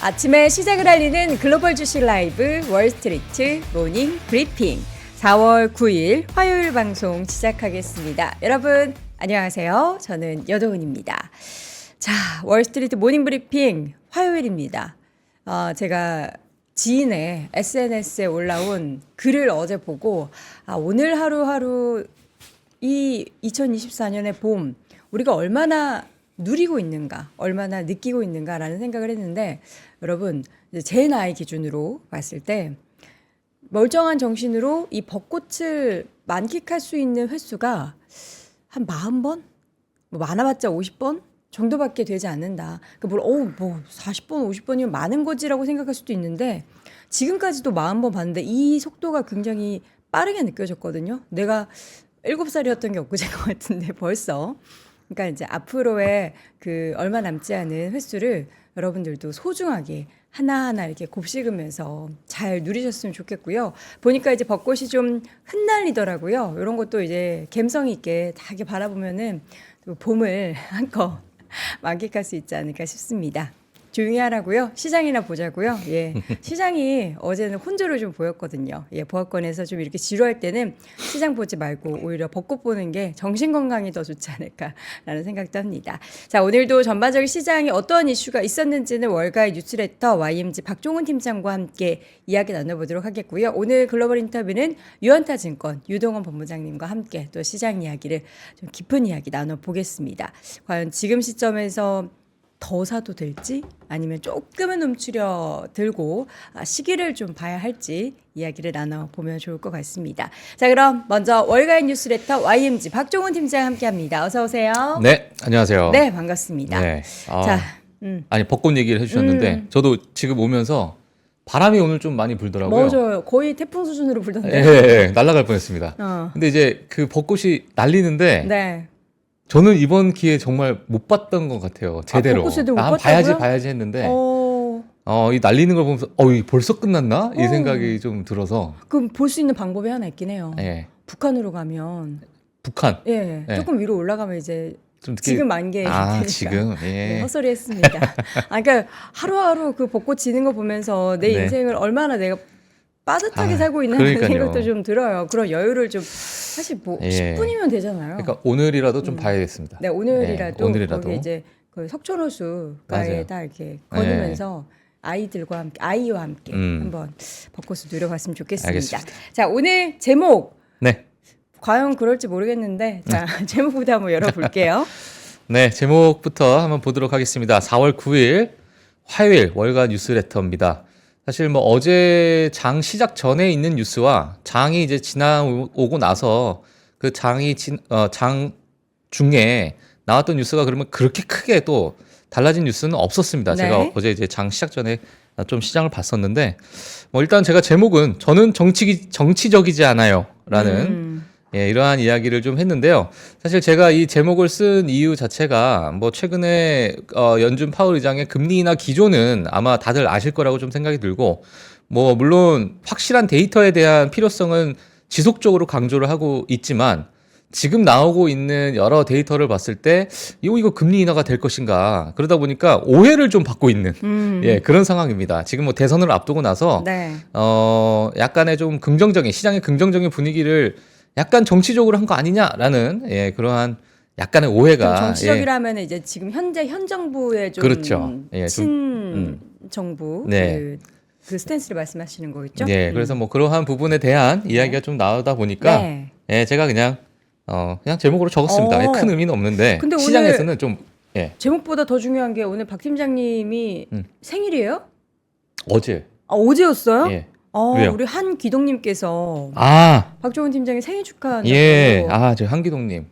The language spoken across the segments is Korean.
아침에 시작을 알리는 글로벌 주식 라이브 월스트리트 모닝 브리핑 4월 9일 화요일 방송 시작하겠습니다. 여러분 안녕하세요. 저는 여도은입니다. 자, 월스트리트 모닝 브리핑 화요일입니다. 제가 지인의 SNS에 올라온 글을 어제 보고 오늘 하루하루 이 2024년의 봄 우리가 얼마나 누리고 있는가, 얼마나 느끼고 있는가라는 생각을 했는데 여러분 제 나이 기준으로 봤을 때 멀쩡한 정신으로 이 벚꽃을 만끽할 수 있는 횟수가 한 40번? 뭐 많아봤자 50번? 정도밖에 되지 않는다. 그러니까 뭐 40번, 50번이면 많은 거지라고 생각할 수도 있는데 지금까지도 40번 봤는데 이 속도가 굉장히 빠르게 느껴졌거든요. 내가 7살이었던 게 엊그제인 것 같은데 벌써. 그러니까 이제 앞으로의 그 얼마 남지 않은 횟수를 여러분들도 소중하게 하나하나 이렇게 곱씹으면서 잘 누리셨으면 좋겠고요. 보니까 이제 벚꽃이 좀 흩날리더라고요. 이런 것도 이제 감성 있게 다 이렇게 바라보면은 봄을 한껏 만끽할 수 있지 않을까 싶습니다. 조용히 하라고요. 시장이나 보자고요. 예, 시장이 어제는 혼조를 좀 보였거든요. 예, 보합권에서 좀 이렇게 지루할 때는 시장 보지 말고 오히려 벚꽃 보는 게 정신 건강이 더 좋지 않을까라는 생각도 합니다. 자, 오늘도 전반적인 시장에 어떠한 이슈가 있었는지는 월가의 뉴스레터 YMG 박종훈 팀장과 함께 이야기 나눠보도록 하겠고요. 오늘 글로벌 인터뷰는 유언타증권 유동원 본부장님과 함께 또 시장 이야기를 좀 깊은 이야기 나눠보겠습니다. 과연 지금 시점에서 더 사도 될지 아니면 조금은 움츠려 들고 시기를 좀 봐야 할지 이야기를 나눠보면 좋을 것 같습니다. 자, 그럼 먼저 월가의 뉴스레터 YMG 박종훈 팀장 함께합니다. 어서 오세요. 네, 안녕하세요. 네, 반갑습니다. 네. 자, 아니 벚꽃 얘기를 해주셨는데 저도 지금 오면서 바람이 오늘 좀 많이 불더라고요. 맞아요. 거의 태풍 수준으로 불던데. 예, 날아갈 뻔했습니다. 근데 이제 그 벚꽃이 날리는데 네. 저는 이번 기회에 정말 못 봤던 것 같아요. 제대로. 벚꽃을 못 한 봐야지 봤다고요? 했는데 어, 이 날리는 걸 보면서 이 벌써 끝났나? 이 생각이 좀 들어서. 그럼 볼 수 있는 방법이 하나 있긴 해요. 예. 북한으로 가면 북한. 예, 네. 조금 위로 올라가면 이제 좀 특히 지금 만개 되니까. 지금. 예. 네, 헛소리 했습니다. 그러니까 하루하루 그 벚꽃 지는 거 보면서 내 네. 인생을 얼마나 내가 빠듯하게 살고 있나 그러니까요. 생각도 좀 들어요. 그런 여유를 좀 사실 뭐 예. 10분이면 되잖아요. 그러니까 오늘이라도 좀 봐야겠습니다. 네, 오늘이라도, 오늘이라도. 거기 이제 그 석촌호수가에 맞아요. 다 이렇게 걸으면서 아이들과 함께 아이와 함께 한번 벚꽃을 누려봤으면 좋겠습니다. 알겠습니다. 자, 오늘 제목 네. 과연 그럴지 모르겠는데 자 제목부터 한번 열어볼게요. 네, 제목부터 한번 보도록 하겠습니다. 4월 9일 화요일 월가 뉴스레터입니다. 사실 뭐 어제 장 시작 전에 있는 뉴스와 장이 이제 지나오고 나서 그 장 중에 나왔던 뉴스가 그러면 그렇게 크게 또 달라진 뉴스는 없었습니다. 네. 제가 어제 이제 장 시작 전에 좀 시장을 봤었는데 뭐 일단 제가 제목은 저는 정치적이지 않아요라는 예, 이러한 이야기를 좀 했는데요. 사실 제가 이 제목을 쓴 이유 자체가 뭐 최근에 연준 파월 의장의 금리 인하 기조는 아마 다들 아실 거라고 좀 생각이 들고 뭐 물론 확실한 데이터에 대한 필요성은 지속적으로 강조를 하고 있지만 지금 나오고 있는 여러 데이터를 봤을 때 이거 금리 인하가 될 것인가 그러다 보니까 오해를 좀 받고 있는 예, 그런 상황입니다. 지금 뭐 대선을 앞두고 나서 네. 약간의 좀 시장의 긍정적인 분위기를 약간 정치적으로 한 거 아니냐라는 예, 그러한 약간의 오해가 정치적이라면 이제 지금 현재 현 정부의 좀 그렇죠. 예, 친 정부 네. 그 스탠스를 말씀하시는 거겠죠? 예, 그래서 뭐 그러한 부분에 대한 이야기가 좀 나오다 보니까 네. 예, 제가 그냥 제목으로 적었습니다. 예, 큰 의미는 없는데 근데 오늘 시장에서는 좀 예, 제목보다 더 중요한 게 오늘 박 팀장님이 생일이에요? 어제 어제였어요? 예. 왜요? 우리 한기동님께서 박종훈 팀장의 생일 축하한다고. 예, 저 한기동님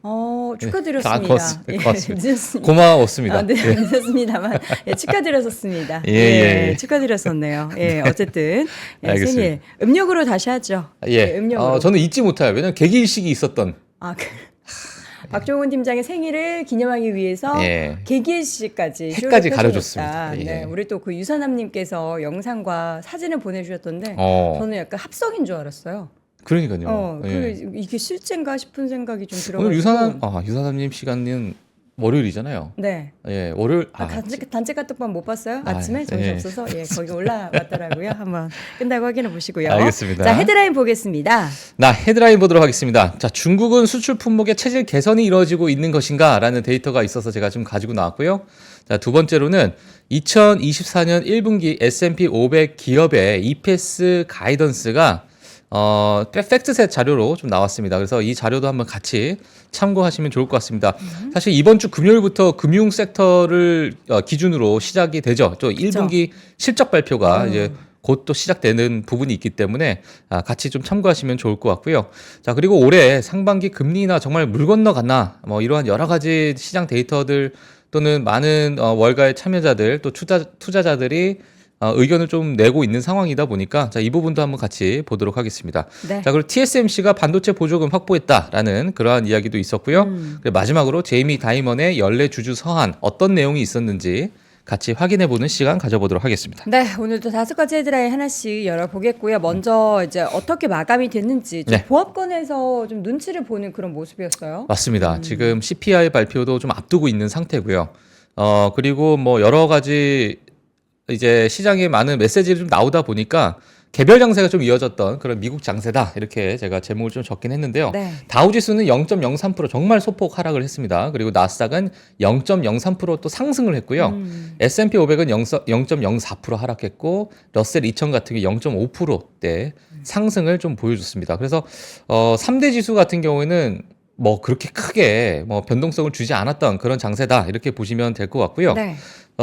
축하드렸습니다. 고맙습니다. 늦었습니다. 고마웠습니다. 네, 예. 늦었습니다만 축하드렸었습니다. 예. 축하드렸었네요. 예, 어쨌든 알겠습니다. 생일 음력으로 다시 하죠. 예, 음력으로. 저는 잊지 못해요. 왜냐면 계기일식이 있었던. 박종훈 팀장의 생일을 기념하기 위해서 예. 개기일식까지 해까지 가려줬습니다. 예. 네, 우리 또 그 유사남님께서 영상과 사진을 보내주셨던데 저는 약간 합성인 줄 알았어요. 그러니까요. 이게 실제인가 싶은 생각이 좀 들어가지고 오늘 유사남님 시간은 월요일이잖아요. 네. 예, 월요일. 단체 카톡방 못 봤어요? 아침에 예. 정신없어서 거기 올라왔더라고요. 한번 끝나고 확인해 보시고요. 알겠습니다. 자, 헤드라인 보겠습니다. 나 헤드라인 보도록 하겠습니다. 자, 중국은 수출 품목의 체질 개선이 이루어지고 있는 것인가라는 데이터가 있어서 제가 좀 가지고 나왔고요. 자, 두 번째로는 2024년 1분기 S&P 500 기업의 EPS 가이던스가 팩트셋 자료로 좀 나왔습니다. 그래서 이 자료도 한번 같이 참고하시면 좋을 것 같습니다. 사실 이번 주 금요일부터 금융 섹터를 기준으로 시작이 되죠. 또 1분기 실적 발표가 이제 곧 또 시작되는 부분이 있기 때문에 같이 좀 참고하시면 좋을 것 같고요. 자, 그리고 올해 상반기 금리 인하 정말 물 건너갔나 뭐 이러한 여러 가지 시장 데이터들 또는 많은 월가의 참여자들 또 투자자들이 의견을 좀 내고 있는 상황이다 보니까 자, 이 부분도 한번 같이 보도록 하겠습니다. 네. 자, 그리고 TSMC가 반도체 보조금 확보했다라는 그러한 이야기도 있었고요. 그리고 마지막으로 제이미 다이먼의 연례 주주 서한 어떤 내용이 있었는지 같이 확인해보는 시간 가져보도록 하겠습니다. 네, 오늘도 5가지 헤드라인 하나씩 열어보겠고요. 먼저 이제 어떻게 마감이 됐는지 좀 네. 보합권에서 좀 눈치를 보는 그런 모습이었어요. 맞습니다. 지금 CPI 발표도 좀 앞두고 있는 상태고요. 그리고 뭐 여러 가지 이제 시장에 많은 메시지를 좀 나오다 보니까 개별 장세가 좀 이어졌던 그런 미국 장세다 이렇게 제가 제목을 좀 적긴 했는데요. 네. 다우지수는 0.03% 정말 소폭 하락을 했습니다. 그리고 나스닥은 0.03% 또 상승을 했고요. S&P 500은 0.04% 하락했고 러셀 2000 같은 경우 0.5%대 상승을 좀 보여줬습니다. 그래서 3대 지수 같은 경우에는 뭐 그렇게 크게 뭐 변동성을 주지 않았던 그런 장세다 이렇게 보시면 될 것 같고요. 네.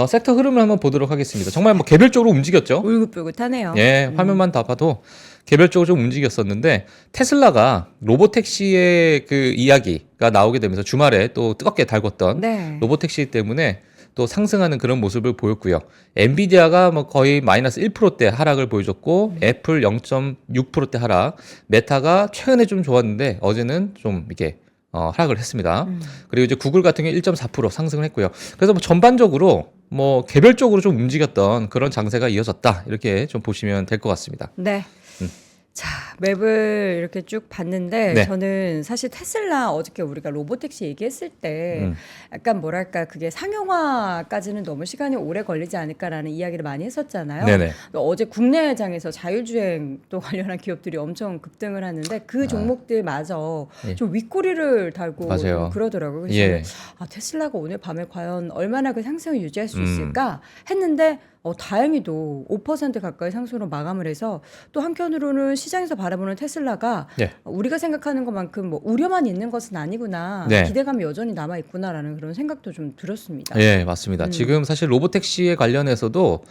섹터 흐름을 한번 보도록 하겠습니다. 정말 뭐 개별적으로 움직였죠. 울긋불긋하네요. 예, 화면만 다 봐도 개별적으로 좀 움직였었는데 테슬라가 로보택시의 그 이야기가 나오게 되면서 주말에 또 뜨겁게 달궜던 네. 로보택시 때문에 또 상승하는 그런 모습을 보였고요. 엔비디아가 뭐 거의 마이너스 1%대 하락을 보여줬고 애플 0.6%대 하락, 메타가 최근에 좀 좋았는데 어제는 좀 이게 하락을 했습니다. 그리고 이제 구글 같은 경우 1.4% 상승을 했고요. 그래서 뭐 전반적으로 뭐 개별적으로 좀 움직였던 그런 장세가 이어졌다 이렇게 좀 보시면 될 것 같습니다. 네. 자, 맵을 이렇게 쭉 봤는데 네. 저는 사실 테슬라 어저께 우리가 로보택시 얘기했을 때 약간 뭐랄까 그게 상용화까지는 너무 시간이 오래 걸리지 않을까라는 이야기를 많이 했었잖아요. 네네. 어제 국내장에서 자율주행 또 관련한 기업들이 엄청 급등을 하는데 그 종목들마저 예. 좀 윗꼬리를 달고 맞아요. 좀 그러더라고요. 그래서 예. 저는 테슬라가 오늘 밤에 과연 얼마나 그 상승을 유지할 수 있을까 했는데 다행히도 5% 가까이 상승으로 마감을 해서 또 한편으로는 시장에서 바라보는 테슬라가 네. 우리가 생각하는 것만큼 뭐 우려만 있는 것은 아니구나. 네. 기대감이 여전히 남아 있구나라는 그런 생각도 좀 들었습니다. 예, 맞습니다. 지금 사실 로보택시에 관련해서도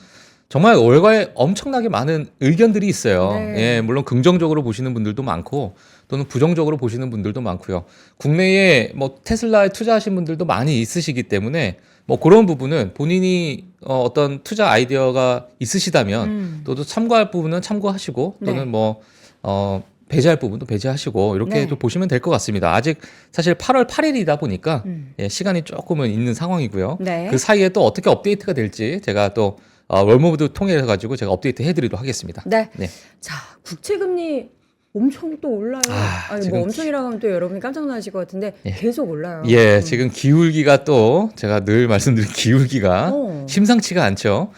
정말 월가에 엄청나게 많은 의견들이 있어요. 네. 예, 물론 긍정적으로 보시는 분들도 많고 또는 부정적으로 보시는 분들도 많고요. 국내에 뭐 테슬라에 투자하신 분들도 많이 있으시기 때문에 뭐 그런 부분은 본인이 어떤 투자 아이디어가 있으시다면 또 참고할 부분은 참고하시고 또는 네. 뭐 배제할 부분도 배제하시고 이렇게 네. 또 보시면 될 것 같습니다. 아직 사실 8월 8일이다 보니까 예, 시간이 조금은 있는 상황이고요. 네. 그 사이에 또 어떻게 업데이트가 될지 제가 또 월모브도 통해 가지고 제가 업데이트 해드리도록 하겠습니다. 네. 네. 자, 국채금리 엄청 또 올라요. 아니 지금 뭐 엄청이라고 하면 또 여러분이 깜짝 놀라실 것 같은데 계속 올라요. 예, 지금 기울기가 또 제가 늘 말씀드린 기울기가 심상치가 않죠.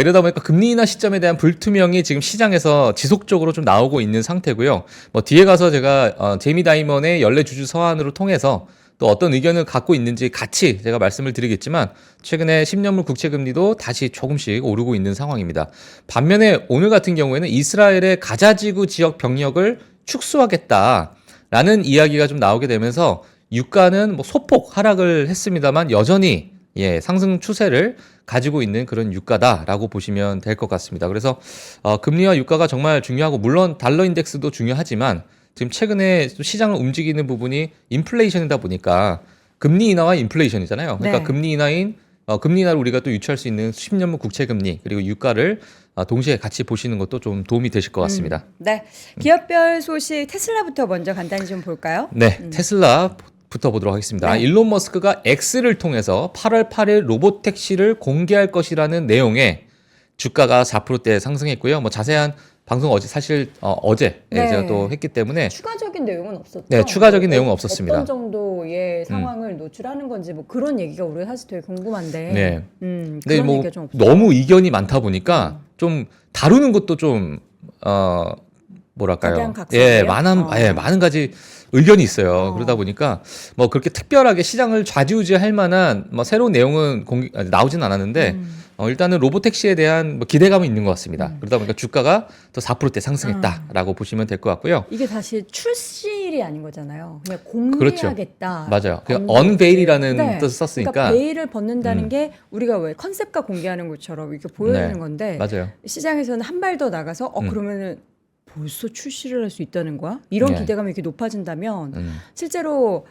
이러다 보니까 금리 인하 시점에 대한 불투명이 지금 시장에서 지속적으로 좀 나오고 있는 상태고요. 뭐 뒤에 가서 제가 제이미 다이먼의 연례 주주 서한으로 통해서 또 어떤 의견을 갖고 있는지 같이 제가 말씀을 드리겠지만 최근에 10년물 국채 금리도 다시 조금씩 오르고 있는 상황입니다. 반면에 오늘 같은 경우에는 이스라엘의 가자지구 지역 병력을 축소하겠다라는 이야기가 좀 나오게 되면서 유가는 뭐 소폭 하락을 했습니다만 여전히 상승 추세를 가지고 있는 그런 유가다라고 보시면 될 것 같습니다. 그래서 금리와 유가가 정말 중요하고 물론 달러 인덱스도 중요하지만 지금 최근에 시장을 움직이는 부분이 인플레이션이다 보니까 금리 인하와 인플레이션이잖아요. 그러니까 네. 금리 인하를 우리가 또 유치할 수 있는 10년물 국채 금리 그리고 유가를 동시에 같이 보시는 것도 좀 도움이 되실 것 같습니다. 네. 기업별 소식 테슬라부터 먼저 간단히 좀 볼까요? 네, 테슬라부터 보도록 하겠습니다. 네. 일론 머스크가 X를 통해서 8월 8일 로봇택시를 공개할 것이라는 내용의 주가가 4%대 상승했고요. 뭐 자세한 방송 어제 사실 어제 네. 제가 또 했기 때문에 추가적인 내용은 없었죠. 네, 추가적인 내용은 어, 없었습니다. 어떤 정도의 상황을 노출하는 건지 뭐 그런 얘기가 우리가 사실 되게 궁금한데. 네. 근데 그런 뭐 얘기가 좀 없어요. 너무 이견이 많다 보니까 좀 다루는 것도 좀 뭐랄까요? 각양각색이에요? 많은 가지 의견이 있어요. 어. 그러다 보니까 뭐 그렇게 특별하게 시장을 좌지우지할 만한 뭐 새로운 내용은 나오진 않았는데 일단은 로보택시에 대한 뭐 기대감은 있는 것 같습니다. 그러다 보니까 주가가 또 4%대 상승했다라고 보시면 될 것 같고요. 이게 사실 출시일이 아닌 거잖아요. 그냥 그렇죠. 공개하겠다. 맞아요. 그 unveil이라는 네. 뜻을 썼으니까. 그러니까 베일을 벗는다는 게 우리가 왜 컨셉과 공개하는 것처럼 이렇게 보여주는 네. 건데 맞아요. 시장에서는 한 발 더 나가서 그러면은 벌써 출시를 할 수 있다는 거야? 이런 네. 기대감이 이렇게 높아진다면 실제로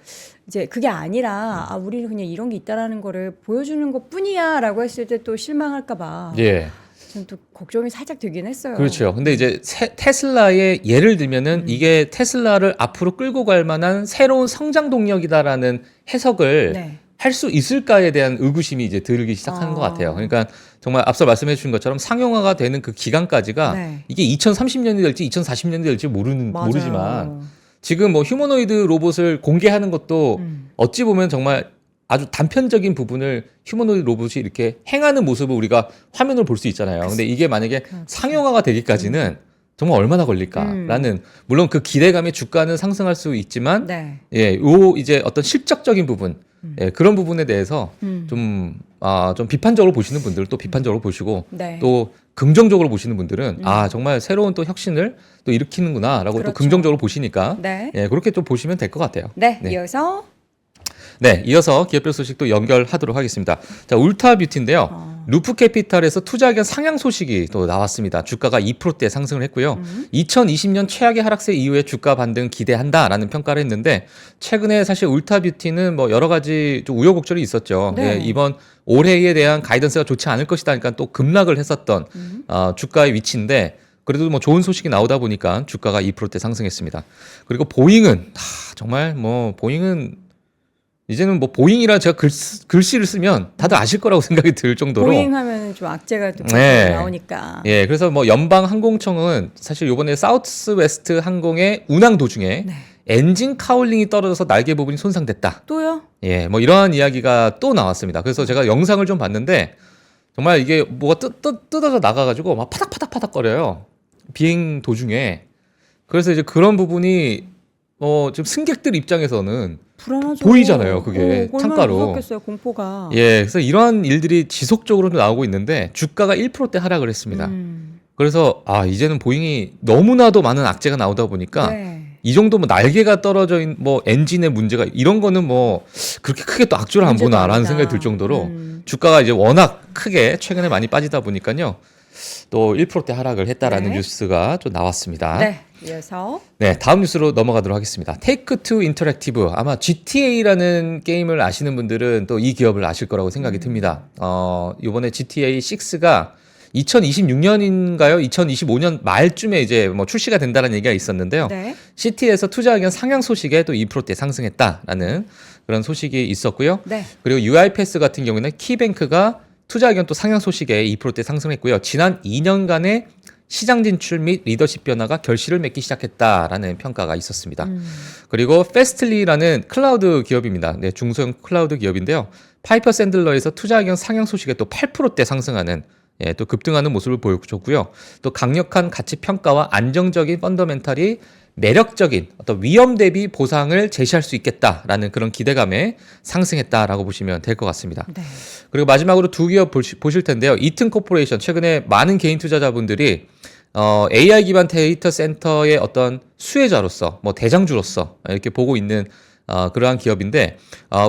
이제 그게 아니라 우리는 그냥 이런 게 있다라는 거를 보여주는 것뿐이야라고 했을 때 또 실망할까 봐. 예. 전 또 걱정이 살짝 되긴 했어요. 그렇죠. 근데 이제 테슬라의 예를 들면은 이게 테슬라를 앞으로 끌고 갈 만한 새로운 성장 동력이다라는 해석을 네. 할 수 있을까에 대한 의구심이 이제 들기 시작하는 것 같아요. 그러니까 정말 앞서 말씀해 주신 것처럼 상용화가 되는 그 기간까지가 네. 이게 2030년이 될지 2040년이 될지 맞아요. 모르지만 지금 뭐 휴머노이드 로봇을 공개하는 것도 어찌 보면 정말 아주 단편적인 부분을 휴머노이드 로봇이 이렇게 행하는 모습을 우리가 화면으로 볼 수 있잖아요. 근데 이게 만약에 상용화가 되기까지는 정말 얼마나 걸릴까라는 물론 그 기대감에 주가는 상승할 수 있지만 네. 요 이제 어떤 실적적인 부분 그런 부분에 대해서 좀 비판적으로 보시는 분들은 또 비판적으로 보시고 네. 또 긍정적으로 보시는 분들은 정말 새로운 또 혁신을 또 일으키는구나라고 그렇죠. 또 긍정적으로 보시니까 네. 그렇게 좀 보시면 될 것 같아요. 네. 네. 이어서 이어서 기업별 소식도 연결하도록 하겠습니다. 자, 울타뷰티인데요. 루프캐피탈에서 투자 의견 상향 소식이 또 나왔습니다. 주가가 2%대 상승을 했고요. 2020년 최악의 하락세 이후에 주가 반등 기대한다라는 평가를 했는데 최근에 사실 울타뷰티는 뭐 여러 가지 좀 우여곡절이 있었죠. 네. 이번 올해에 대한 가이던스가 좋지 않을 것이다 하니까 또 급락을 했었던 주가의 위치인데 그래도 뭐 좋은 소식이 나오다 보니까 주가가 2%대 상승했습니다. 그리고 보잉은 정말 뭐 보잉은 이제는 뭐 보잉이라 제가 글씨를 쓰면 다들 아실 거라고 생각이 들 정도로 보잉하면 좀 악재가 또 네. 나오니까. 예, 그래서 뭐 연방 항공청은 사실 이번에 사우스웨스트 항공의 운항 도중에 네. 엔진 카울링이 떨어져서 날개 부분이 손상됐다. 또요? 예, 뭐 이러한 이야기가 또 나왔습니다. 그래서 제가 영상을 좀 봤는데 정말 이게 뭐가 뜯어져 나가가지고 막 파닥파닥 거려요. 비행 도중에. 그래서 이제 그런 부분이 지금 승객들 입장에서는 불안하죠. 보이잖아요, 그게 얼마나 창가로. 무섭겠어요, 공포가. 예, 그래서 이러한 일들이 지속적으로 나오고 있는데 주가가 1%대 하락을 했습니다. 그래서 이제는 보잉이 너무나도 많은 악재가 나오다 보니까 네. 이 정도 뭐 날개가 떨어져 있는 뭐 엔진의 문제가 이런 거는 뭐 그렇게 크게 또 악재를 안 문제도 보나라는 아니다. 생각이 들 정도로 주가가 이제 워낙 크게 최근에 많이 빠지다 보니까요. 또 1%대 하락을 했다라는 네. 뉴스가 좀 나왔습니다. 네. 이어서 다음 뉴스로 넘어가도록 하겠습니다. 테이크2 인터랙티브 아마 GTA라는 게임을 아시는 분들은 또 이 기업을 아실 거라고 생각이 듭니다. 이번에 GTA 6가 2026년인가요? 2025년 말쯤에 이제 뭐 출시가 된다는 얘기가 있었는데요. 네. 시티에서 투자 의견 상향 소식에 또 2%대 상승했다라는 그런 소식이 있었고요. 네. 그리고 UiPath 같은 경우에는 키뱅크가 투자 의견 또 상향 소식에 2%대 상승했고요. 지난 2년간의 시장 진출 및 리더십 변화가 결실을 맺기 시작했다라는 평가가 있었습니다. 그리고 페스틀리라는 클라우드 기업입니다. 네, 중소형 클라우드 기업인데요. 파이퍼 샌들러에서 투자 의견 상향 소식에 또 8%대 상승하는 또 급등하는 모습을 보여줬고요. 또 강력한 가치 평가와 안정적인 펀더멘탈이 매력적인 어떤 위험 대비 보상을 제시할 수 있겠다라는 그런 기대감에 상승했다라고 보시면 될 것 같습니다. 네. 그리고 마지막으로 두 기업 보실 텐데요. 이튼 코퍼레이션 최근에 많은 개인 투자자분들이 AI 기반 데이터 센터의 어떤 수혜자로서 뭐 대장주로서 이렇게 보고 있는 그러한 기업인데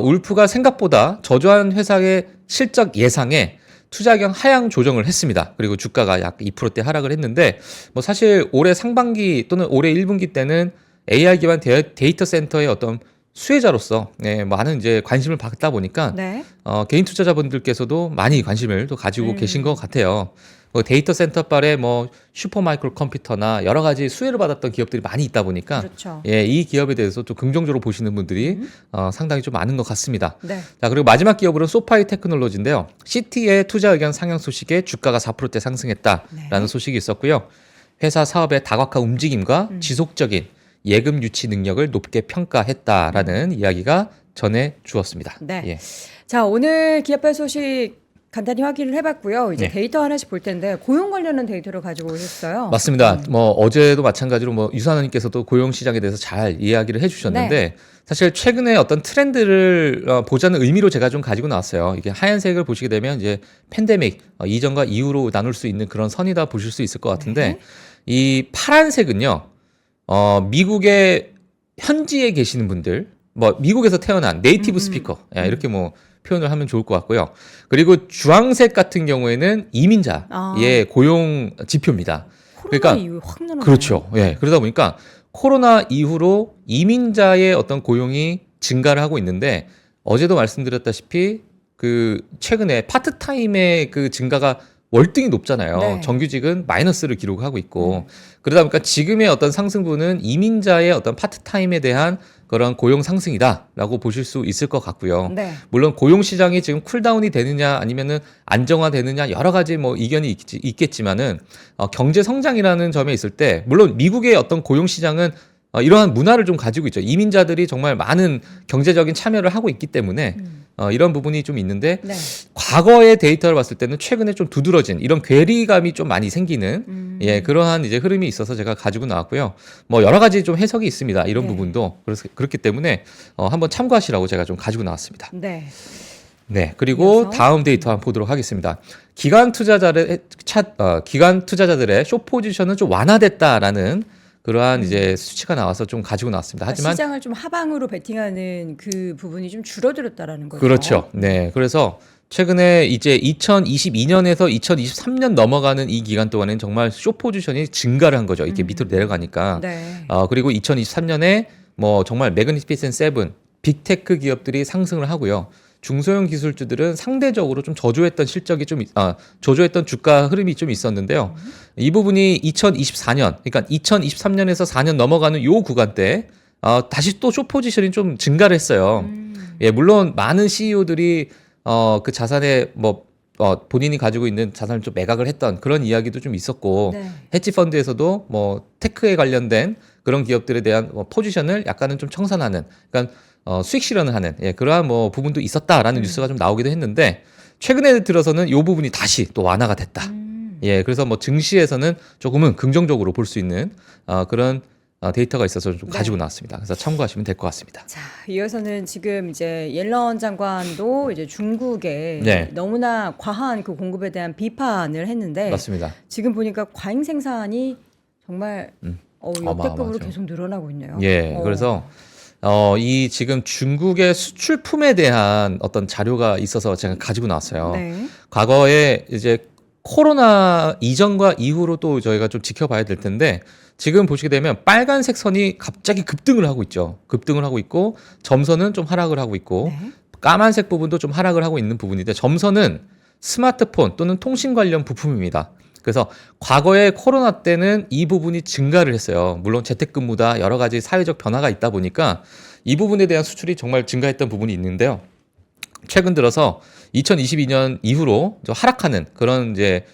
울프가 생각보다 저조한 회사의 실적 예상에 투자경 하향 조정을 했습니다. 그리고 주가가 약 2%대 하락을 했는데 뭐 사실 올해 상반기 또는 올해 1분기 때는 AI 기반 데이터 센터의 어떤 수혜자로서 많은 이제 관심을 받다 보니까 네. 개인 투자자분들께서도 많이 관심을 또 가지고 계신 것 같아요. 데이터 센터발에 뭐 슈퍼마이크로 컴퓨터나 여러 가지 수혜를 받았던 기업들이 많이 있다 보니까 그렇죠. 이 기업에 대해서 좀 긍정적으로 보시는 분들이 상당히 좀 많은 것 같습니다. 네. 자, 그리고 마지막 기업으로는 소파이 테크놀로지인데요. 시티의 투자 의견 상향 소식에 주가가 4%대 상승했다라는 소식이 있었고요. 회사 사업의 다각화 움직임과 지속적인 예금 유치 능력을 높게 평가했다라는 이야기가 전해 주었습니다. 네. 예. 자, 오늘 기업별 소식 간단히 확인을 해봤고요. 이제 네. 데이터 하나씩 볼 텐데 고용 관련한 데이터를 가지고 오셨어요. 맞습니다. 뭐 어제도 마찬가지로 뭐 유산원님께서도 고용 시장에 대해서 잘 이야기를 해주셨는데 네. 사실 최근에 어떤 트렌드를 보자는 의미로 제가 좀 가지고 나왔어요. 이게 하얀색을 보시게 되면 이제 팬데믹 이전과 이후로 나눌 수 있는 그런 선이다 보실 수 있을 것 같은데 네. 이 파란색은요. 미국의 현지에 계시는 분들, 뭐 미국에서 태어난 네이티브 스피커 이렇게 뭐 표현을 하면 좋을 것 같고요. 그리고 주황색 같은 경우에는 이민자의 고용 지표입니다. 코로나 그러니까 이후에 확 늘어나요. 그렇죠. 예. 그러다 보니까 코로나 이후로 이민자의 어떤 고용이 증가를 하고 있는데 어제도 말씀드렸다시피 그 최근에 파트타임의 그 증가가 월등히 높잖아요. 네. 정규직은 마이너스를 기록하고 있고 그러다 보니까 지금의 어떤 상승분은 이민자의 어떤 파트타임에 대한 그런 고용 상승이다라고 보실 수 있을 것 같고요. 네. 물론 고용 시장이 지금 쿨다운이 되느냐 아니면은 안정화되느냐 여러 가지 뭐 이견이 있겠지만은 경제 성장이라는 점에 있을 때 물론 미국의 어떤 고용 시장은 이러한 문화를 좀 가지고 있죠. 이민자들이 정말 많은 경제적인 참여를 하고 있기 때문에 이런 부분이 좀 있는데 네. 과거의 데이터를 봤을 때는 최근에 좀 두드러진 이런 괴리감이 좀 많이 생기는 그러한 이제 흐름이 있어서 제가 가지고 나왔고요. 뭐 여러 가지 좀 해석이 있습니다. 이런 네. 부분도 그래서 그렇기 때문에 한번 참고하시라고 제가 좀 가지고 나왔습니다. 네. 네, 그리고 이어서? 다음 데이터 한번 보도록 하겠습니다. 기관 투자자들의 숏 포지션은 좀 완화됐다라는 그러한 이제 수치가 나와서 좀 가지고 나왔습니다. 하지만 시장을 좀 하방으로 베팅하는 그 부분이 좀 줄어들었다라는 거죠. 그렇죠. 네, 그래서 최근에 이제 2022년에서 2023년 넘어가는 이 기간 동안에는 정말 숏 포지션이 증가를 한 거죠. 이렇게 밑으로 내려가니까. 네. 그리고 2023년에 뭐 정말 매그니피센 세븐 빅테크 기업들이 상승을 하고요. 중소형 기술주들은 상대적으로 좀 저조했던 실적이 저조했던 주가 흐름이 좀 있었는데요. 이 부분이 2024년, 그러니까 2023년에서 4년 넘어가는 요 구간대 다시 또 숏 포지션이 좀 증가를 했어요. 예, 물론 많은 CEO들이 그 자산에 뭐 본인이 가지고 있는 자산을 좀 매각을 했던 그런 이야기도 좀 있었고 네. 헤지 펀드에서도 뭐 테크에 관련된 그런 기업들에 대한 포지션을 약간은 좀 청산하는, 그러니까 수익 실현을 하는 그러한 뭐 부분도 있었다라는 뉴스가 좀 나오기도 했는데 최근에 들어서는 이 부분이 다시 또 완화가 됐다. 예, 그래서 뭐 증시에서는 조금은 긍정적으로 볼 수 있는 그런 데이터가 있어서 좀 네. 가지고 나왔습니다. 그래서 참고하시면 될 것 같습니다. 자, 이어서는 지금 이제 옐런 장관도 이제 중국에 네. 너무나 과한 그 공급에 대한 비판을 했는데 맞습니다. 지금 보니까 과잉 생산이 정말 역대급으로 어마어마하죠. 계속 늘어나고 있네요. 예, 그래서 이 지금 중국의 수출품에 대한 어떤 자료가 있어서 제가 가지고 나왔어요. 네. 과거에 이제 코로나 이전과 이후로 또 저희가 좀 지켜봐야 될 텐데 지금 보시게 되면 빨간색 선이 갑자기 급등을 하고 있죠. 급등을 하고 있고 점선은 좀 하락을 하고 있고 네. 까만색 부분도 좀 하락을 하고 있는 부분인데 점선은 스마트폰 또는 통신 관련 부품입니다. 그래서 과거에 코로나 때는 이 부분이 증가를 했어요. 물론 재택근무다 여러 가지 사회적 변화가 있다 보니까 이 부분에 대한 수출이 정말 증가했던 부분이 있는데요. 최근 들어서 2022년 이후로 좀 하락하는 그런 이제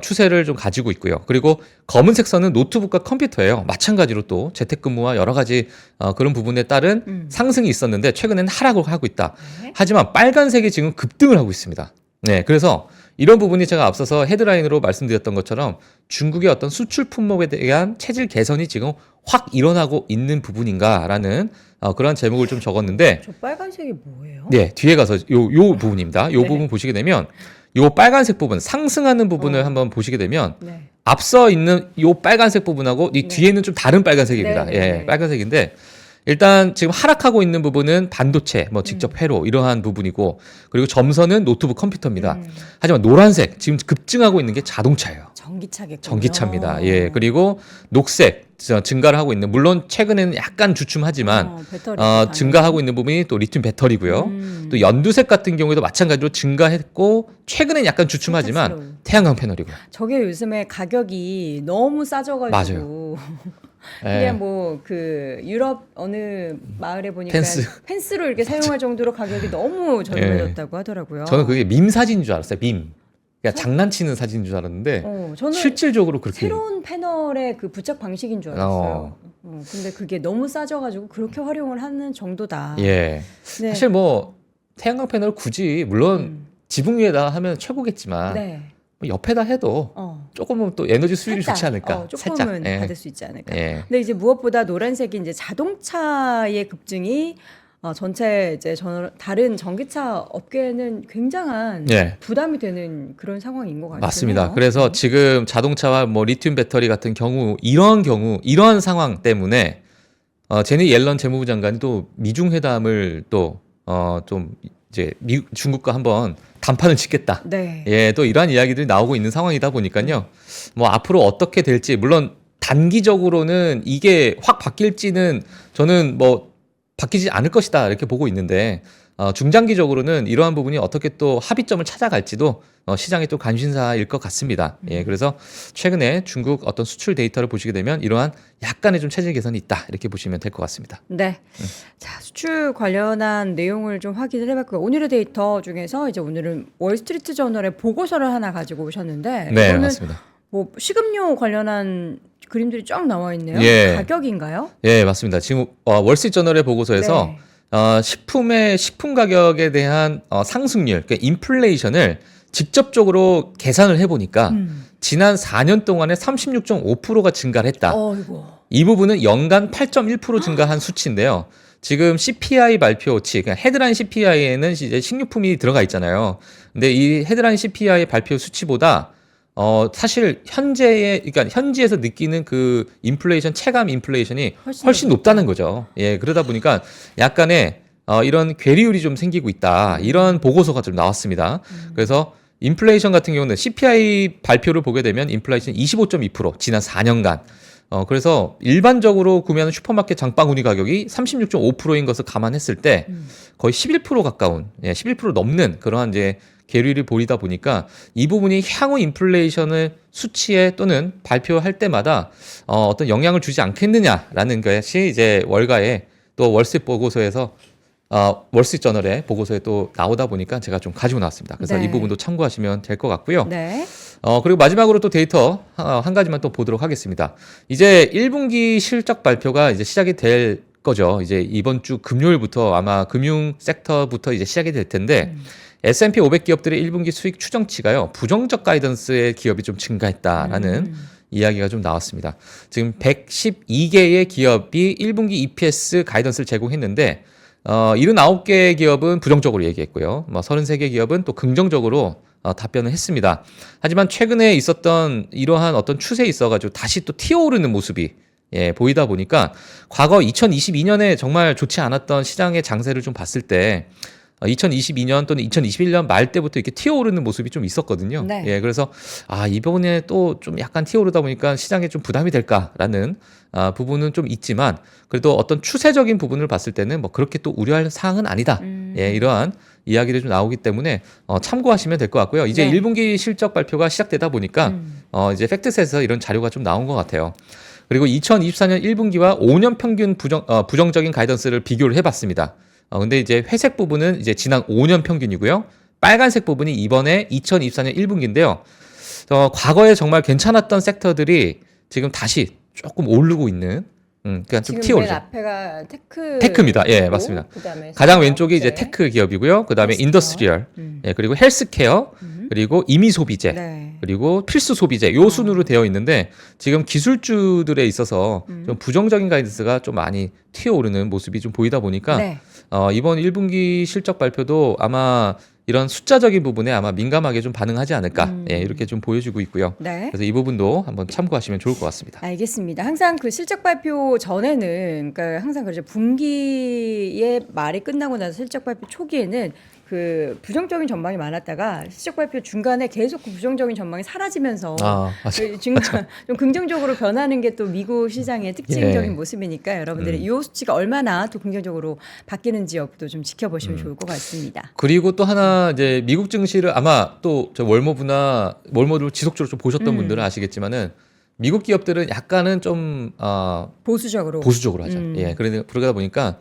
추세를 좀 가지고 있고요. 그리고 검은색 선은 노트북과 컴퓨터예요. 마찬가지로 또 재택근무와 여러 가지 그런 부분에 따른 상승이 있었는데 최근에는 하락을 하고 있다. 네. 하지만 빨간색이 지금 급등을 하고 있습니다. 네, 그래서 이런 부분이 제가 앞서서 헤드라인으로 말씀드렸던 것처럼 중국의 어떤 수출 품목에 대한 체질 개선이 지금 확 일어나고 있는 부분인가라는 그런 제목을 좀 적었는데 저 빨간색이 뭐예요? 네, 뒤에 가서 요 부분입니다. 요 네. 부분 보시게 되면 요 빨간색 부분, 상승하는 부분을 한번 보시게 되면 네. 앞서 있는 요 빨간색 부분하고 이 네. 뒤에는 좀 다른 빨간색입니다. 네, 네, 네. 예, 빨간색인데 일단 지금 하락하고 있는 부분은 반도체, 뭐 직접 회로 이러한 부분이고 그리고 점선은 노트북 컴퓨터입니다. 하지만 노란색 지금 급증하고 있는 게 자동차예요. 전기차겠군요. 전기차입니다. 예, 그리고 녹색 증가를 하고 있는, 물론 최근에는 약간 주춤하지만 배터리 증가하고 있는 부분이 또 리튬 배터리고요. 또 연두색 같은 경우에도 마찬가지로 증가했고 최근에는 약간 주춤하지만 선택스러운. 태양광 패널이고요. 저게 요즘에 가격이 너무 싸져가지고 예. 그냥 뭐 그 유럽 어느 마을에 보니까 펜스로 이렇게 사용할 정도로 가격이 너무 저렴해졌다고 하더라고요. 저는 그게 밈 사진인 줄 알았어요. 밈. 그냥 장난치는 사진인 줄 알았는데 저는 실질적으로 그렇게 새로운 패널의 그 부착 방식인 줄 알았어요. 근데 그게 너무 싸져가지고 그렇게 활용을 하는 정도다. 예. 네. 사실 뭐 태양광 패널 굳이 물론 지붕 위에다 하면 최고겠지만 네. 뭐 옆에다 해도 조금은 또 에너지 수율이 살짝, 좋지 않을까. 조금은 살짝. 예. 받을 수 있지 않을까. 예. 근데 이제 무엇보다 노란색이 이제 자동차의 급증이 전체 이제 다른 전기차 업계에는 굉장한 예. 부담이 되는 그런 상황인 것 같아요. 맞습니다. 그래서 지금 자동차와 뭐 리튬 배터리 같은 이러한 상황 때문에 제니 옐런 재무부 장관이 또 미중 회담을 또 좀 이제 중국과 한번 단판을 짓겠다. 네. 예, 또 이러한 이야기들이 나오고 있는 상황이다 보니까요. 뭐 앞으로 어떻게 될지 물론 단기적으로는 이게 확 바뀔지는 저는 뭐 바뀌지 않을 것이다 이렇게 보고 있는데 중장기적으로는 이러한 부분이 어떻게 또 합의점을 찾아갈지도 시장의 또 관심사일 것 같습니다. 예, 그래서 최근에 중국 어떤 수출 데이터를 보시게 되면 이러한 약간의 좀 체질 개선이 있다 이렇게 보시면 될 것 같습니다. 네. 자, 수출 관련한 내용을 좀 확인을 해봤고요. 오늘의 데이터 중에서 이제 오늘은 월스트리트 저널의 보고서를 하나 가지고 오셨는데 네, 이거는 맞습니다. 뭐 식음료 관련한 그림들이 쫙 나와 있네요. 예. 가격인가요? 예, 맞습니다. 지금 월스트리트저널의 보고서에서 네. 식품 가격에 대한 상승률, 그러니까 인플레이션을 직접적으로 계산을 해보니까 지난 4년 동안에 36.5%가 증가를 했다. 어이고. 이 부분은 연간 8.1% 증가한 수치인데요. 지금 CPI 발표치, 그러니까 헤드라인 CPI에는 이제 식료품이 들어가 있잖아요. 근데 이 헤드라인 CPI 발표 수치보다 사실 그러니까 현지에서 느끼는 그 인플레이션, 체감 인플레이션이 훨씬 높다는 거죠. 예, 그러다 보니까 약간의 이런 괴리율이 좀 생기고 있다. 이런 보고서가 좀 나왔습니다. 그래서 인플레이션 같은 경우는 CPI 발표를 보게 되면 인플레이션 25.2% 지난 4년간. 그래서 일반적으로 구매하는 슈퍼마켓 장바구니 가격이 36.5%인 것을 감안했을 때 거의 11% 가까운, 11% 넘는 그러한 이제 계류를 보이다 보니까 이 부분이 향후 인플레이션을 수치에 또는 발표할 때마다 어떤 영향을 주지 않겠느냐라는 것이 이제 월가의 또 월스트리트 보고서에서 월스트리트 저널의 보고서에 또 나오다 보니까 제가 좀 가지고 나왔습니다. 그래서 네. 이 부분도 참고하시면 될 것 같고요. 네. 그리고 마지막으로 또 데이터 한 가지만 또 보도록 하겠습니다. 이제 1분기 실적 발표가 이제 시작이 될 거죠. 이제 이번 주 금요일부터 아마 금융 섹터부터 이제 시작이 될 텐데 S&P 500 기업들의 1분기 수익 추정치가요. 부정적 가이던스의 기업이 좀 증가했다라는 이야기가 좀 나왔습니다. 지금 112개의 기업이 1분기 EPS 가이던스를 제공했는데 79개의 기업은 부정적으로 얘기했고요. 33개 기업은 또 긍정적으로 답변을 했습니다. 하지만 최근에 있었던 이러한 어떤 추세에 있어가지고 다시 또 튀어오르는 모습이 보이다 보니까 과거 2022년에 정말 좋지 않았던 시장의 장세를 좀 봤을 때 2022년 또는 2021년 말 때부터 이렇게 튀어오르는 모습이 좀 있었거든요. 네. 예, 그래서 이번에 또 좀 약간 튀어오르다 보니까 시장에 좀 부담이 될까라는 부분은 좀 있지만 그래도 어떤 추세적인 부분을 봤을 때는 뭐 그렇게 또 우려할 사항은 아니다. 예, 이러한 이야기들이 좀 나오기 때문에 참고하시면 될 것 같고요. 이제 네. 1분기 실적 발표가 시작되다 보니까 이제 팩트셋에서 이런 자료가 좀 나온 것 같아요. 그리고 2024년 1분기와 5년 평균 부정적인 가이던스를 비교를 해봤습니다. 근데 이제 회색 부분은 이제 지난 5년 평균이고요. 빨간색 부분이 이번에 2024년 1분기인데요. 과거에 정말 괜찮았던 섹터들이 지금 다시 조금 오르고 있는, 그러니까 좀 지금 맨 튀어오르죠. 앞에가 테크입니다. 예, 맞습니다. 그다음에 가장 왼쪽이 이제 테크 기업이고요. 그 다음에 헬스케어. 인더스트리얼, 그리고 헬스케어, 그리고 임의 소비재, 네. 그리고 필수 소비재 요 순으로 되어 있는데 지금 기술주들에 있어서 좀 부정적인 가이던스가 좀 많이 튀어오르는 모습이 좀 보이다 보니까 네. 이번 1분기 실적 발표도 아마 이런 숫자적인 부분에 아마 민감하게 좀 반응하지 않을까 이렇게 좀 보여주고 있고요. 네. 그래서 이 부분도 한번 참고하시면 좋을 것 같습니다. 알겠습니다. 항상 그 실적 발표 전에는, 그러니까 항상 그렇죠. 분기의 말이 끝나고 나서 실적 발표 초기에는 그 부정적인 전망이 많았다가 실적 발표 중간에 계속 그 부정적인 전망이 사라지면서 맞아요. 그 중간 좀 긍정적으로 변하는 게 또 미국 시장의 특징적인 예. 모습이니까 여러분들이 이 수치가 얼마나 또 긍정적으로 바뀌는지 여부도 좀 지켜보시면 좋을 것 같습니다. 그리고 또 하나 이제 미국 증시를 아마 또 저 월모를 지속적으로 좀 보셨던 분들은 아시겠지만은 미국 기업들은 약간은 좀 보수적으로 보수적으로 하죠. 예, 그러다 보니까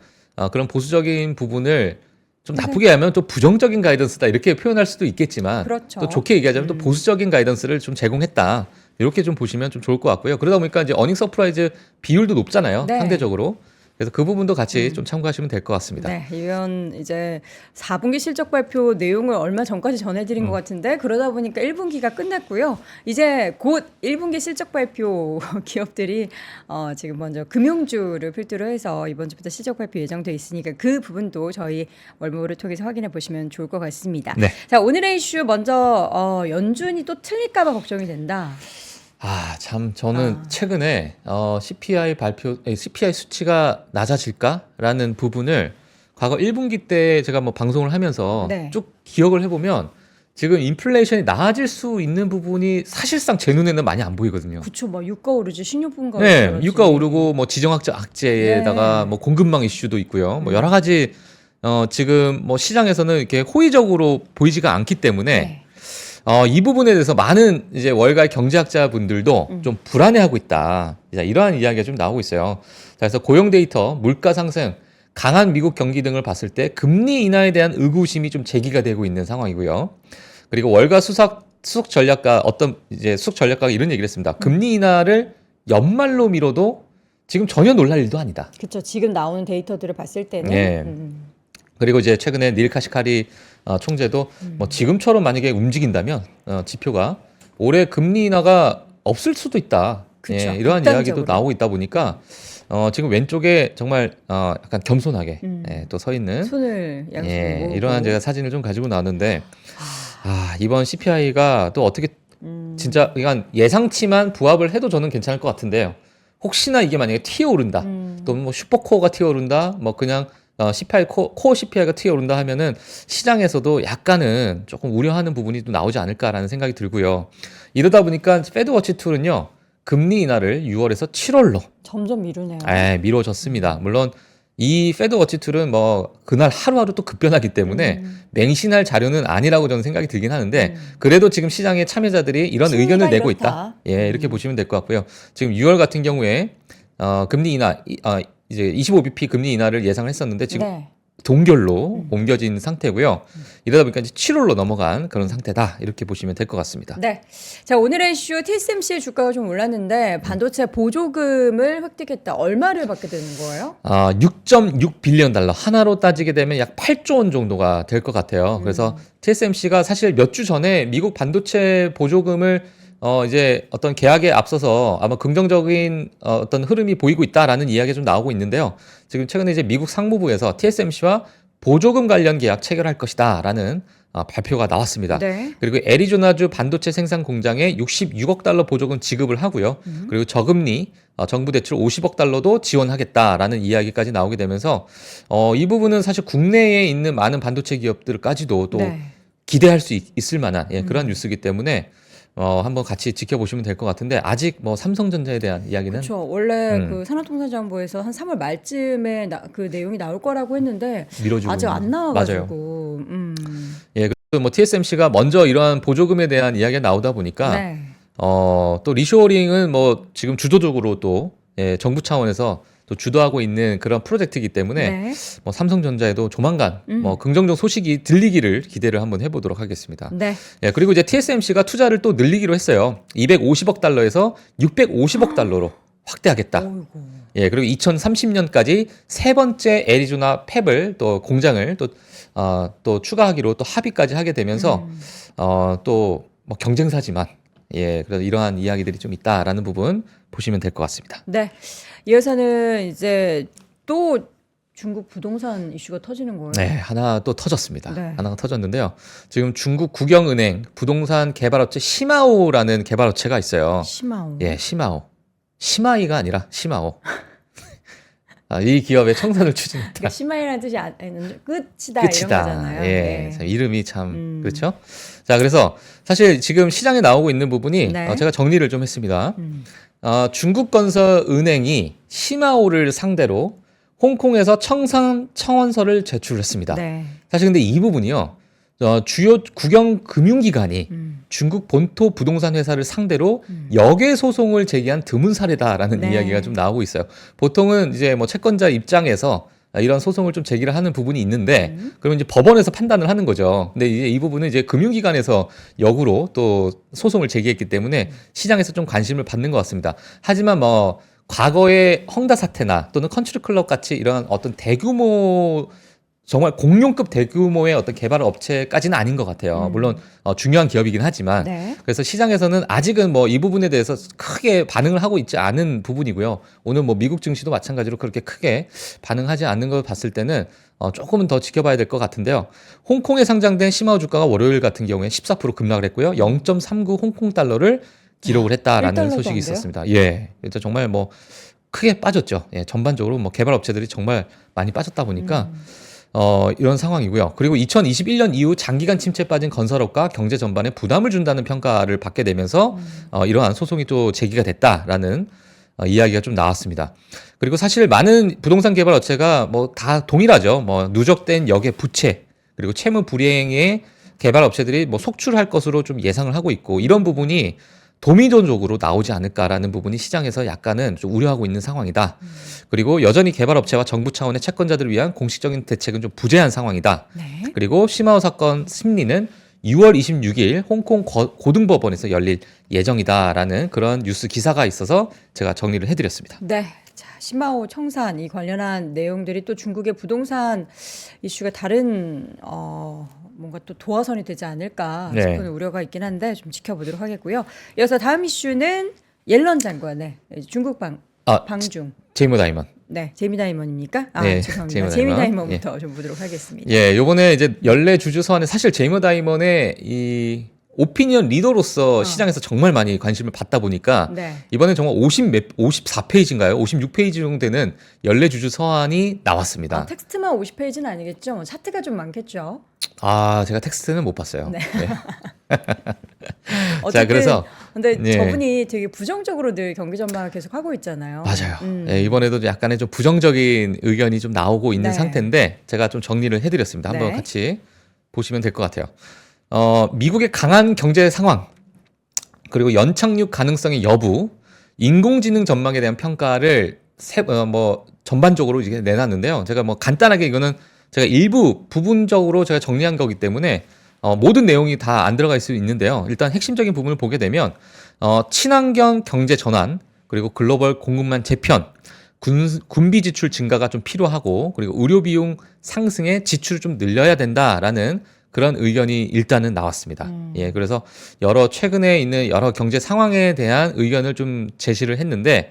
그런 보수적인 부분을 좀 나쁘게 하면 또 부정적인 가이던스다 이렇게 표현할 수도 있겠지만 그렇죠. 또 좋게 얘기하자면 또 보수적인 가이던스를 좀 제공했다. 이렇게 좀 보시면 좀 좋을 것 같고요. 그러다 보니까 이제 어닝 서프라이즈 비율도 높잖아요. 네. 상대적으로. 그래서 그 부분도 같이 좀 참고하시면 될 것 같습니다. 네, 이건 이제 4분기 실적 발표 내용을 얼마 전까지 전해드린 것 같은데 그러다 보니까 1분기가 끝났고요. 이제 곧 1분기 실적 발표 기업들이 지금 먼저 금융주를 필두로 해서 이번 주부터 실적 발표 예정돼 있으니까 그 부분도 저희 월모를 통해서 확인해 보시면 좋을 것 같습니다. 네. 자, 오늘의 이슈 먼저 연준이 또 틀릴까봐 걱정이 된다. 참 저는 최근에 CPI 수치가 낮아질까라는 부분을 과거 1분기 때 제가 뭐 방송을 하면서 네. 쭉 기억을 해보면 지금 인플레이션이 나아질 수 있는 부분이 사실상 제 눈에는 많이 안 보이거든요. 그쵸, 뭐 유가 오르지, 식료품가 네, 오르지. 유가 오르고 뭐 지정학적 악재에다가 네. 뭐 공급망 이슈도 있고요. 뭐 여러 가지 지금 뭐 시장에서는 이렇게 호의적으로 보이지가 않기 때문에 네. 이 부분에 대해서 많은 이제 월가의 경제학자분들도 좀 불안해하고 있다. 자, 이러한 이야기가 좀 나오고 있어요. 자, 그래서 고용 데이터, 물가 상승, 강한 미국 경기 등을 봤을 때 금리 인하에 대한 의구심이 좀 제기가 되고 있는 상황이고요. 그리고 월가 수석 전략가 수석 전략가가 이런 얘기를 했습니다. 금리 인하를 연말로 미뤄도 지금 전혀 놀랄 일도 아니다. 그렇죠. 지금 나오는 데이터들을 봤을 때는 네. 그리고 이제 최근에 닐 카시카리 총재도 뭐 지금처럼 만약에 움직인다면 지표가 올해 금리 인하가 없을 수도 있다. 그쵸. 이러한 극단적으로. 이야기도 나오고 있다 보니까 지금 왼쪽에 정말 약간 겸손하게 또 서 있는 손을 양손으로 이러한 제가 사진을 좀 가지고 나왔는데 이번 CPI가 또 어떻게 진짜 그냥 예상치만 부합을 해도 저는 괜찮을 것 같은데요. 혹시나 이게 만약에 튀어오른다, 또는 뭐 슈퍼코어가 튀어오른다, 뭐 그냥 CPI 코어 CPI가 튀어오른다 하면은 시장에서도 약간은 조금 우려하는 부분이 또 나오지 않을까라는 생각이 들고요. 이러다 보니까 페드워치 툴은요 금리 인하를 6월에서 7월로 점점 미루네요. 미뤄졌습니다. 물론 이 페드워치 툴은 뭐 그날 하루하루 또 급변하기 때문에 맹신할 자료는 아니라고 저는 생각이 들긴 하는데 그래도 지금 시장의 참여자들이 이런 심리가 의견을 내고 이렇다. 있다. 이렇게 보시면 될 것 같고요. 지금 6월 같은 경우에 금리 인하 이제 25bp 금리 인하를 예상을 했었는데 지금 네. 동결로 옮겨진 상태고요. 이러다 보니까 이제 7월로 넘어간 그런 상태다. 이렇게 보시면 될 것 같습니다. 네. 자, 오늘의 이슈 TSMC의 주가가 좀 올랐는데 반도체 보조금을 획득했다. 얼마를 받게 되는 거예요? 6.6 빌리언 달러 하나로 따지게 되면 약 8조 원 정도가 될 것 같아요. 그래서 TSMC가 사실 몇 주 전에 미국 반도체 보조금을 이제 어떤 계약에 앞서서 아마 긍정적인 어떤 흐름이 보이고 있다라는 이야기가 좀 나오고 있는데요. 지금 최근에 이제 미국 상무부에서 TSMC와 보조금 관련 계약 체결할 것이다라는 발표가 나왔습니다. 네. 그리고 애리조나주 반도체 생산 공장에 66억 달러 보조금 지급을 하고요. 그리고 저금리 정부 대출 50억 달러도 지원하겠다라는 이야기까지 나오게 되면서 이 부분은 사실 국내에 있는 많은 반도체 기업들까지도 또 네. 기대할 수 있을 만한 그런 뉴스이기 때문에 한번 같이 지켜보시면 될 것 같은데 아직 뭐 삼성전자에 대한 이야기는 그렇죠. 원래 그 산업통상자원부에서 한 3월 말쯤에 그 내용이 나올 거라고 했는데 미뤄지고 아직 안 있는. 나와가지고. 그리고 뭐 TSMC가 먼저 이러한 보조금에 대한 이야기가 나오다 보니까 네. 또 리쇼어링은 뭐 지금 주도적으로 또 정부 차원에서 또 주도하고 있는 그런 프로젝트이기 때문에 네. 뭐 삼성전자에도 조만간 뭐 긍정적 소식이 들리기를 기대를 한번 해보도록 하겠습니다. 네. 그리고 이제 TSMC가 투자를 또 늘리기로 했어요. 250억 달러에서 650억 달러로 확대하겠다. 어이구. 그리고 2030년까지 세 번째 애리조나 팹을 또 공장을 또 추가하기로 또 합의까지 하게 되면서 또 뭐 경쟁사지만 그래서 이러한 이야기들이 좀 있다라는 부분 보시면 될 것 같습니다. 네. 이어서는 이제 또 중국 부동산 이슈가 터지는 거예요. 네, 하나 또 터졌습니다. 네. 하나가 터졌는데요. 지금 중국 국영은행 부동산 개발업체 시마오라는 개발업체가 있어요. 시마오. 시마오. 시마이가 아니라 시마오. 이 기업의 청산을 추진했다. 그러니까 시마이라는 뜻이 아니는 끝이다, 끝이다. 이런 거잖아요. 그래서 이름이 참 그렇죠. 자, 그래서 사실 지금 시장에 나오고 있는 부분이 네. 제가 정리를 좀 했습니다. 중국건설은행이 시마오를 상대로 홍콩에서 청원서를 제출했습니다. 네. 사실 근데 이 부분이요. 주요 국영 금융기관이 중국 본토 부동산 회사를 상대로 역외 소송을 제기한 드문 사례다라는 네. 이야기가 좀 나오고 있어요. 보통은 이제 뭐 채권자 입장에서 이런 소송을 좀 제기를 하는 부분이 있는데 그러면 이제 법원에서 판단을 하는 거죠. 근데 이제 이 부분은 이제 금융기관에서 역으로 또 소송을 제기했기 때문에 시장에서 좀 관심을 받는 것 같습니다. 하지만 뭐 과거의 헝다 사태나 또는 컨트리 클럽 같이 이런 어떤 대규모 정말 공룡급 대규모의 어떤 개발 업체까지는 아닌 것 같아요. 물론 중요한 기업이긴 하지만 네. 그래서 시장에서는 아직은 뭐 이 부분에 대해서 크게 반응을 하고 있지 않은 부분이고요. 오늘 뭐 미국 증시도 마찬가지로 그렇게 크게 반응하지 않는 걸 봤을 때는 조금은 더 지켜봐야 될 것 같은데요. 홍콩에 상장된 시마오 주가가 월요일 같은 경우에 14% 급락을 했고요. 0.39 홍콩 달러를 기록을 했다라는 1달러도 소식이 안 돼요? 있었습니다. 예, 그래서 정말 뭐 크게 빠졌죠. 예, 전반적으로 뭐 개발 업체들이 정말 많이 빠졌다 보니까 이런 상황이고요. 그리고 2021년 이후 장기간 침체에 빠진 건설업과 경제 전반에 부담을 준다는 평가를 받게 되면서 이러한 소송이 또 제기가 됐다라는 이야기가 좀 나왔습니다. 그리고 사실 많은 부동산 개발 업체가 뭐 다 동일하죠. 뭐 누적된 역의 부채 그리고 채무 불이행의 개발 업체들이 뭐 속출할 것으로 좀 예상을 하고 있고 이런 부분이 도미노적으로 나오지 않을까라는 부분이 시장에서 약간은 좀 우려하고 있는 상황이다. 그리고 여전히 개발업체와 정부 차원의 채권자들을 위한 공식적인 대책은 좀 부재한 상황이다. 네. 그리고 시마오 사건 심리는 6월 26일 홍콩 고등법원에서 열릴 예정이다라는 그런 뉴스 기사가 있어서 제가 정리를 해드렸습니다. 네. 자, 시마오 청산 이 관련한 내용들이 또 중국의 부동산 이슈가 다른 뭔가 또 도화선이 되지 않을까 네. 싶은 우려가 있긴 한데 좀 지켜보도록 하겠고요. 이어서 다음 이슈는 옐런 장관의 중국 방중. 제이모 다이먼. 네, 제이미 다이먼입니까? 네, 죄송합니다. 제이미 제이미 다이먼. 다이먼부터 좀 보도록 하겠습니다. 예, 요번에 이제 연례 주주 소환에 사실 제이모 다이먼의 이 오피니언 리더로서 시장에서 정말 많이 관심을 받다 보니까 네. 이번에 정말 54페이지인가요? 56페이지 정도 되는 연례 주주 서한이 나왔습니다. 텍스트만 50페이지는 아니겠죠? 차트가 좀 많겠죠? 제가 텍스트는 못 봤어요. 네. 네. 어쨌든 그래서 근데 예. 저분이 되게 부정적으로 늘 경기 전망을 계속 하고 있잖아요. 맞아요. 예, 이번에도 약간의 좀 부정적인 의견이 좀 나오고 있는 네. 상태인데 제가 좀 정리를 해드렸습니다. 한번 네. 같이 보시면 될 것 같아요. 미국의 강한 경제 상황 그리고 연착륙 가능성의 여부, 인공지능 전망에 대한 평가를 전반적으로 이게 내놨는데요. 제가 뭐 간단하게 이거는 제가 일부 부분적으로 제가 정리한 거기 때문에 모든 내용이 다 안 들어가 있을 수 있는데요. 일단 핵심적인 부분을 보게 되면 친환경 경제 전환 그리고 글로벌 공급망 재편, 군비 지출 증가가 좀 필요하고 그리고 의료 비용 상승에 지출을 좀 늘려야 된다라는 그런 의견이 일단은 나왔습니다. 예, 그래서 최근에 있는 여러 경제 상황에 대한 의견을 좀 제시를 했는데,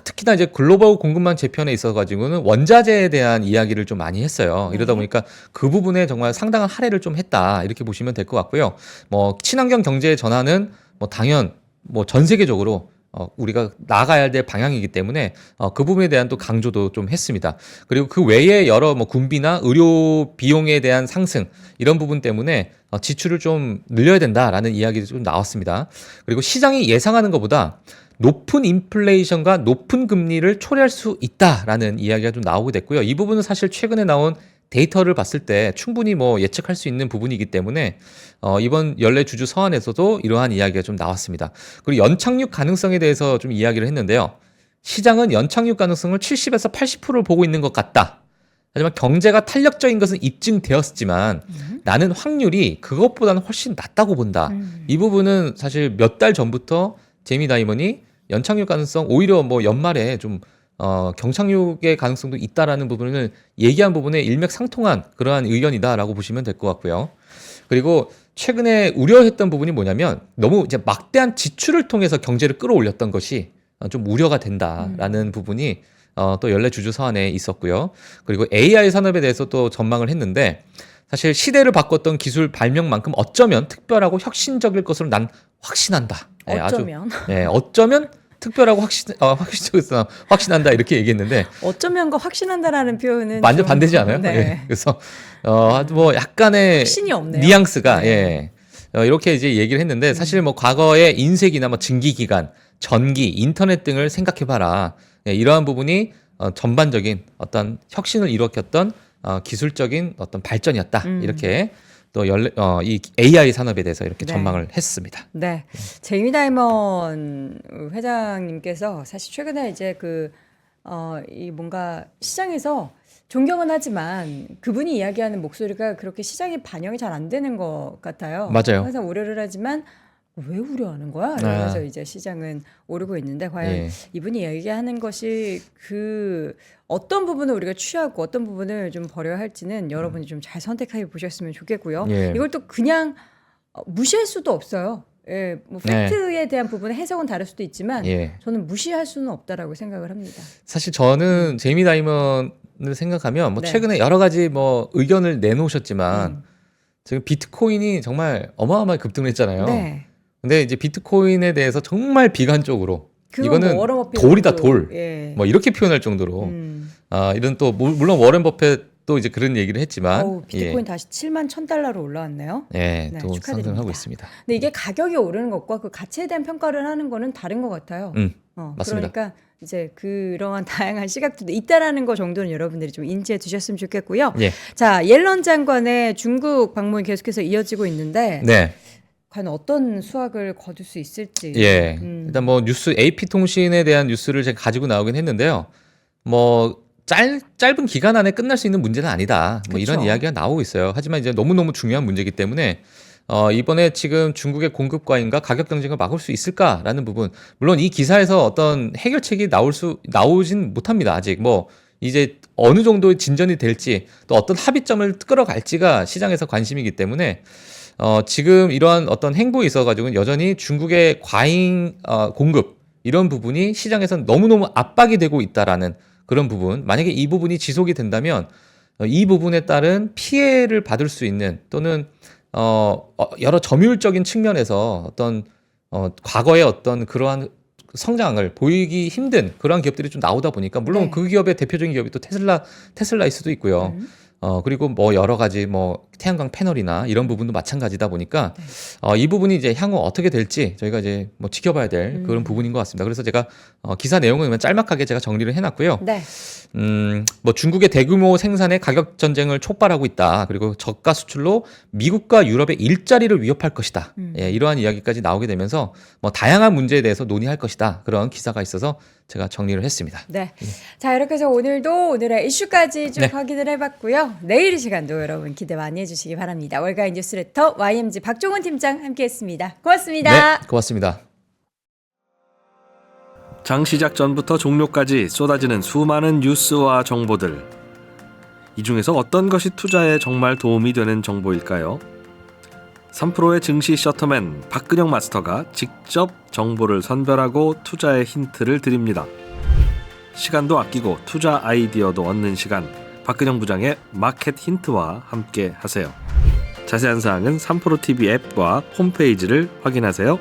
특히나 이제 글로벌 공급망 재편에 있어 가지고는 원자재에 대한 이야기를 좀 많이 했어요. 이러다 보니까 그 부분에 정말 상당한 할애를 좀 했다 이렇게 보시면 될 것 같고요. 뭐 친환경 경제 전환은 뭐 당연 뭐 전 세계적으로 우리가 나아가야 될 방향이기 때문에 그 부분에 대한 또 강조도 좀 했습니다. 그리고 그 외에 여러 뭐 군비나 의료 비용에 대한 상승 이런 부분 때문에 지출을 좀 늘려야 된다라는 이야기도 좀 나왔습니다. 그리고 시장이 예상하는 것보다 높은 인플레이션과 높은 금리를 초래할 수 있다라는 이야기가 좀 나오게 됐고요. 이 부분은 사실 최근에 나온 데이터를 봤을 때 충분히 뭐 예측할 수 있는 부분이기 때문에 이번 연례 주주 서한에서도 이러한 이야기가 좀 나왔습니다. 그리고 연착륙 가능성에 대해서 좀 이야기를 했는데요. 시장은 연착륙 가능성을 70에서 80%를 보고 있는 것 같다. 하지만 경제가 탄력적인 것은 입증되었지만 나는 확률이 그것보다는 훨씬 낮다고 본다. 이 부분은 사실 몇 달 전부터 제이미 다이먼이 연착륙 가능성 오히려 뭐 연말에 좀 경착륙의 가능성도 있다라는 부분을 얘기한 부분에 일맥상통한 그러한 의견이다라고 보시면 될 것 같고요. 그리고 최근에 우려했던 부분이 뭐냐면 너무 이제 막대한 지출을 통해서 경제를 끌어올렸던 것이 좀 우려가 된다라는 부분이 또 연례 주주 서한에 있었고요. 그리고 AI 산업에 대해서 또 전망을 했는데 사실 시대를 바꿨던 기술 발명만큼 어쩌면 특별하고 혁신적일 것으로 난 확신한다. 어쩌면 어쩌면 특별하고 확신한다 이렇게 얘기했는데 어쩌면과 확신한다라는 표현은 완전 좀- 반대지 않아요? 네. 예. 그래서 뭐 약간의 확신이 없네요. 뉘앙스가 네. 이렇게 이제 얘기를 했는데 사실 뭐 과거에 인쇄기나 뭐 증기기관, 전기, 인터넷 등을 생각해봐라. 이러한 부분이 전반적인 어떤 혁신을 일으켰던 기술적인 어떤 발전이었다. 이렇게 또 이 AI 산업에 대해서 이렇게 네. 전망을 했습니다. 네. 제이미 다이먼 회장님께서 사실 최근에 이제 이 뭔가 시장에서 존경은 하지만 그분이 이야기하는 목소리가 그렇게 시장에 반영이 잘 안 되는 것 같아요. 맞아요. 항상 우려를 하지만 왜 우려하는 거야? 이러면서 이제 시장은 오르고 있는데 과연 예. 이분이 이야기하는 것이 그 어떤 부분을 우리가 취하고 어떤 부분을 좀 버려야 할지는 여러분이 좀 잘 선택해 보셨으면 좋겠고요. 예. 이걸 또 그냥 무시할 수도 없어요. 예, 뭐 네. 팩트에 대한 부분의 해석은 다를 수도 있지만 예. 저는 무시할 수는 없다라고 생각을 합니다. 사실 저는 제이미 다이먼을 생각하면 뭐 네. 최근에 여러 가지 뭐 의견을 내놓으셨지만 지금 비트코인이 정말 어마어마하게 급등을 했잖아요. 네. 근데 이제 비트코인에 대해서 정말 비관적으로 그건 이거는 뭐 워런 버핏 돌이다 또, 돌. 예. 뭐 이렇게 표현할 정도로 이런 또 물론 워렌 버핏도 이제 그런 얘기를 했지만 어우, 비트코인 다시 7만 1,000달러로 올라왔네요. 예, 네, 또 축하드립니다. 상승하고 있습니다. 근데 이게 가격이 오르는 것과 그 가치에 대한 평가를 하는 거는 다른 것 같아요. 맞습니다. 그러니까 이제 그러한 다양한 시각도 있다라는 거 정도는 여러분들이 좀 인지해 두셨으면 좋겠고요. 예. 자, 옐런 장관의 중국 방문 계속해서 이어지고 있는데 네. 과연 어떤 수확을 거둘 수 있을지. 예. 일단 뭐 뉴스 AP통신에 대한 뉴스를 제가 가지고 나오긴 했는데요. 뭐 짧은 기간 안에 끝날 수 있는 문제는 아니다. 뭐 이런 그쵸. 이야기가 나오고 있어요. 하지만 이제 너무너무 중요한 문제이기 때문에 이번에 지금 중국의 공급 과잉과 가격 경쟁을 막을 수 있을까라는 부분. 물론 이 기사에서 어떤 해결책이 나오진 못합니다. 아직 뭐 이제 어느 정도의 진전이 될지 또 어떤 합의점을 끌어갈지가 시장에서 관심이기 때문에 지금 이러한 어떤 행보에 있어가지고 여전히 중국의 과잉 공급 이런 부분이 시장에서 너무너무 압박이 되고 있다라는 그런 부분. 만약에 이 부분이 지속이 된다면 이 부분에 따른 피해를 받을 수 있는 또는 여러 점유율적인 측면에서 어떤 과거의 어떤 그러한 성장을 보이기 힘든 그러한 기업들이 좀 나오다 보니까 물론 네. 그 기업의 대표적인 기업이 또 테슬라일 수도 있고요. 그리고 뭐 여러 가지 뭐 태양광 패널이나 이런 부분도 마찬가지다 보니까 이 부분이 이제 향후 어떻게 될지 저희가 이제 뭐 지켜봐야 될 그런 부분인 것 같습니다. 그래서 제가 기사 내용은 그냥 짤막하게 제가 정리를 해놨고요. 네. 뭐 중국의 대규모 생산에 가격 전쟁을 촉발하고 있다. 그리고 저가 수출로 미국과 유럽의 일자리를 위협할 것이다. 예, 이러한 이야기까지 나오게 되면서 뭐 다양한 문제에 대해서 논의할 것이다. 그런 기사가 있어서 제가 정리를 했습니다. 네. 자, 이렇게 해서 오늘도 오늘의 이슈까지 좀 네. 확인을 해봤고요. 내일 이 시간도 여러분 기대 많이 해주시기 바랍니다. 월가인 뉴스레터 YMG 박종훈 팀장 함께했습니다. 고맙습니다. 네, 고맙습니다. 장 시작 전부터 종료까지 쏟아지는 수많은 뉴스와 정보들. 이 중에서 어떤 것이 투자에 정말 도움이 되는 정보일까요? 3프로의 증시 셔터맨 박근영 마스터가 직접 정보를 선별하고 투자의 힌트를 드립니다. 시간도 아끼고 투자 아이디어도 얻는 시간, 박근영 부장의 마켓 힌트와 함께 하세요. 자세한 사항은 3프로 TV 앱과 홈페이지를 확인하세요.